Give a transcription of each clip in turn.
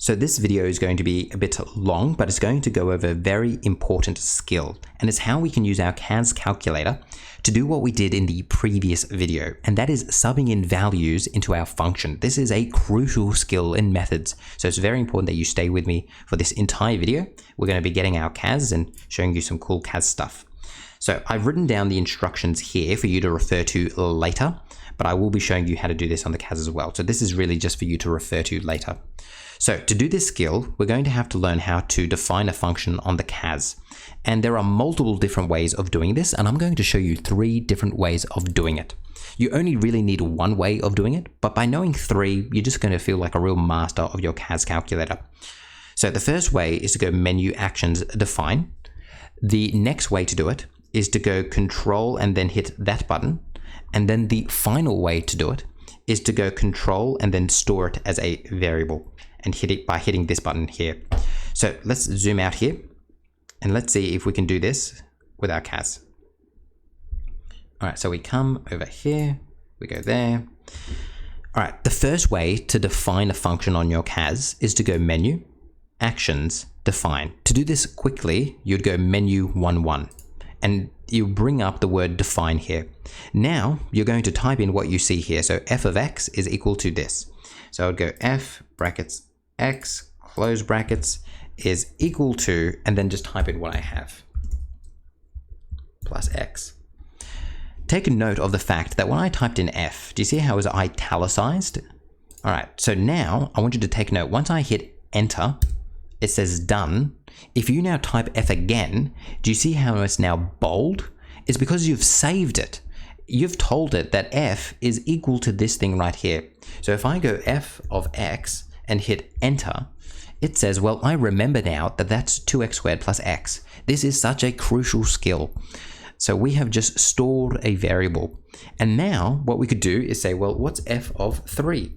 So this video is going to be a bit long, but it's going to go over a very important skill, and it's how we can use our CAS calculator to do what we did in the previous video, and that is subbing in values into our function. This is a crucial skill in methods, so it's very important that you stay with me for this entire video. We're going to be getting our CAS and showing you some cool CAS stuff. So I've written down the instructions here for you to refer to later, but I will be showing you how to do this on the CAS as well. So this is really just for you to refer to later. So to do this skill, we're going to have to learn how to define a function on the CAS. And there are multiple different ways of doing this, and I'm going to show you 3 different ways of doing it. You only really need one way of doing it, but by knowing 3, you're just going to feel like a real master of your CAS calculator. So the first way is to go Menu, Actions, Define. The next way to do it is to go Control and then hit that button. And then the final way to do it is to go Control and then store it as a variable and hit it by hitting this button here. So let's zoom out here and let's see if we can do this with our CAS. All right, so we come over here, we go there. All right, the first way to define a function on your CAS is to go Menu, Actions, Define. To do this quickly, you'd go Menu 1, and you bring up the word define here. Now you're going to type in what you see here. So f of x is equal to this. So I would go f brackets x close brackets is equal to, and then just type in what I have, plus x. Take a note of the fact that when I typed in f, do you see how it was italicized? All right, so now I want you to take note. Once I hit enter, it says done. If you now type f again, do you see how it's now bold? It's because you've saved it. You've told it that f is equal to this thing right here. So if I go f of x and hit enter, it says, well, I remember now that that's 2x squared plus x. This is such a crucial skill. So we have just stored a variable. And now what we could do is say, well, what's f of 3?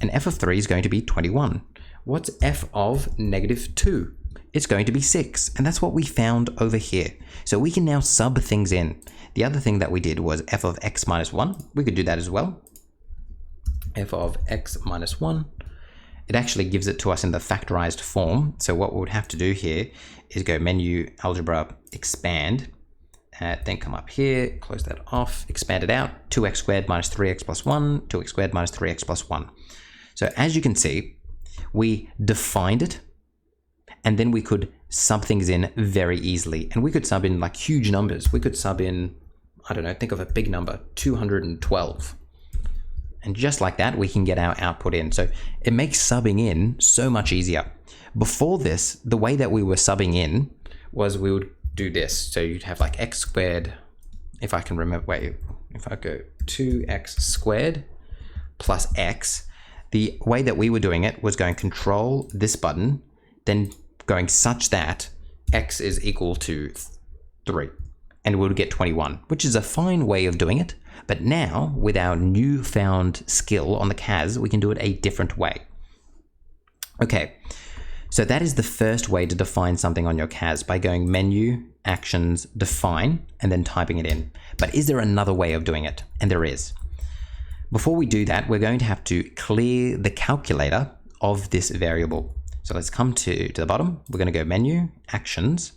And f of 3 is going to be 21. What's f of negative 2? It's going to be 6. And that's what we found over here. So we can now sub things in. The other thing that we did was f of x minus 1. We could do that as well. F of x minus 1. It actually gives it to us in the factorized form. So what we would have to do here is go Menu, Algebra, Expand, then come up here, close that off, expand it out, 2x squared minus 3x plus 1, 2x squared minus 3x plus 1. So as you can see, we defined it, and then we could sub things in very easily. And we could sub in like huge numbers. We could sub in, I don't know, think of a big number, 212. And just like that, we can get our output in. So it makes subbing in so much easier. Before this, the way that we were subbing in was we would do this. So you'd have like x squared, if I can remember, wait, if I go 2x squared plus x, the way that we were doing it was going Control this button, then going such that x is equal to 3. And we'll get 21, which is a fine way of doing it. But now, with our newfound skill on the CAS, we can do it a different way. Okay, so that is the first way to define something on your CAS, by going Menu, Actions, Define, and then typing it in. But is there another way of doing it? And there is. Before we do that, we're going to have to clear the calculator of this variable. So let's come to the bottom. We're going to go Menu, Actions,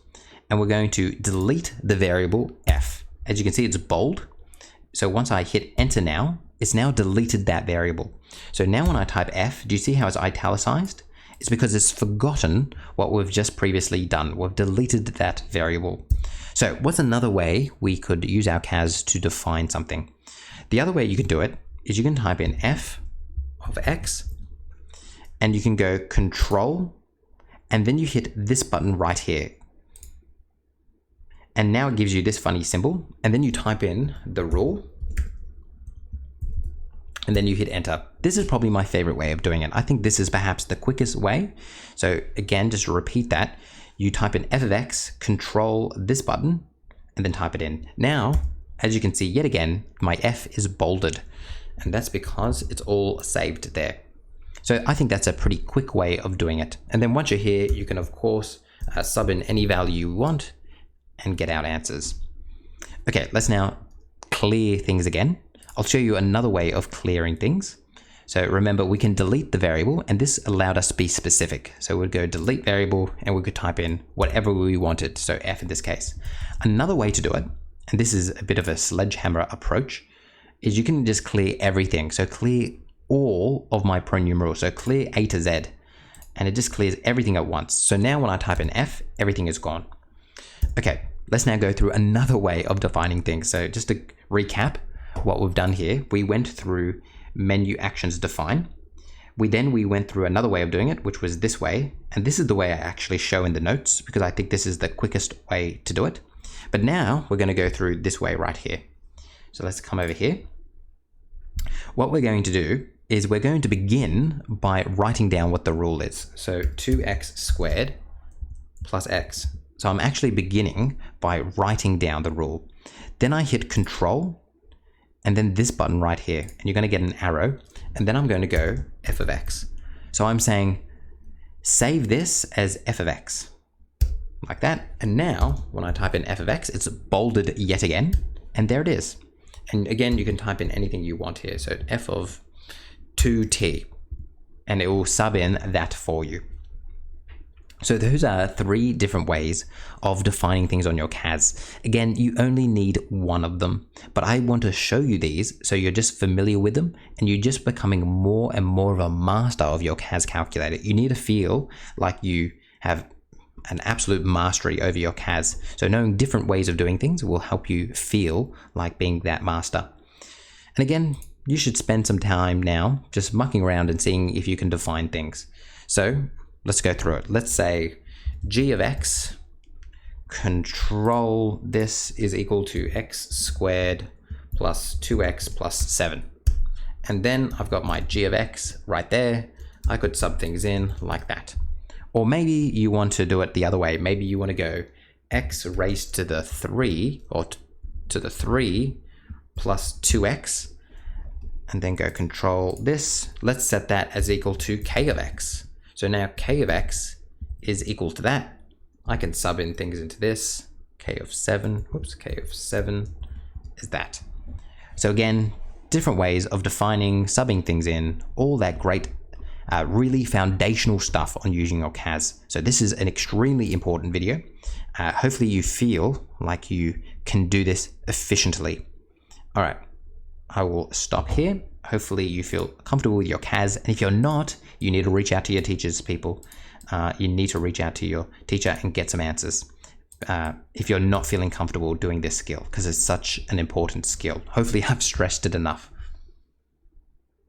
and we're going to delete the variable f. As you can see, it's bold. So once I hit enter now, it's now deleted that variable. So now when I type f, do you see how it's italicized? It's because it's forgotten what we've just previously done. We've deleted that variable. So what's another way we could use our CAS to define something? The other way you can do it is you can type in f of x, and you can go Control, and then you hit this button right here. And now it gives you this funny symbol, and then you type in the rule, and then you hit enter. This is probably my favorite way of doing it. I think this is perhaps the quickest way. So again, just to repeat that, you type in f of x, Control this button, and then type it in. Now, as you can see, yet again, my f is bolded, and that's because it's all saved there. So I think that's a pretty quick way of doing it. And then once you're here, you can of course sub in any value you want and get out answers. Okay, let's now clear things again. I'll show you another way of clearing things. So remember, we can delete the variable, and this allowed us to be specific. So we'd go delete variable, and we could type in whatever we wanted, so F in this case. Another way to do it, and this is a bit of a sledgehammer approach, is you can just clear everything. So clear all of my pronumerals, so clear A to Z, and it just clears everything at once. So now when I type in F, everything is gone. Okay, let's now go through another way of defining things. So just to recap what we've done here, we went through menu actions define. We went through another way of doing it, which was this way. And this is the way I actually show in the notes because I think this is the quickest way to do it. But now we're going to go through this way right here. So let's come over here. What we're going to do is we're going to begin by writing down what the rule is. So 2x squared plus x. So I'm actually beginning by writing down the rule. Then I hit Control and then this button right here, and you're going to get an arrow, and then I'm going to go f of x. So I'm saying save this as f of x, like that. And now when I type in f of x, it's bolded yet again, and there it is. And again, you can type in anything you want here. So f of 2t, and it will sub in that for you. So those are 3 different ways of defining things on your CAS. Again, you only need one of them, but I want to show you these so you're just familiar with them and you're just becoming more and more of a master of your CAS calculator. You need to feel like you have an absolute mastery over your CAS. So knowing different ways of doing things will help you feel like being that master. And again, you should spend some time now just mucking around and seeing if you can define things. So let's go through it. Let's say g of x, control this is equal to x squared plus 2x plus 7. And then I've got my g of x right there. I could sub things in like that. Or maybe you want to do it the other way. Maybe you want to go x raised to the 3 or to the 3 plus 2x and then go control this. Let's set that as equal to k of x. So now k of x is equal to that. I can sub in things into this. K of 7 is that. So again, different ways of defining, subbing things in, all that great, really foundational stuff on using your CAS. So this is an extremely important video. Hopefully you feel like you can do this efficiently. All right, I will stop here. Hopefully you feel comfortable with your CAS, and if you're not, you need to reach out to your teachers, people. You need to reach out to your teacher and get some answers if you're not feeling comfortable doing this skill, because it's such an important skill. Hopefully I've stressed it enough.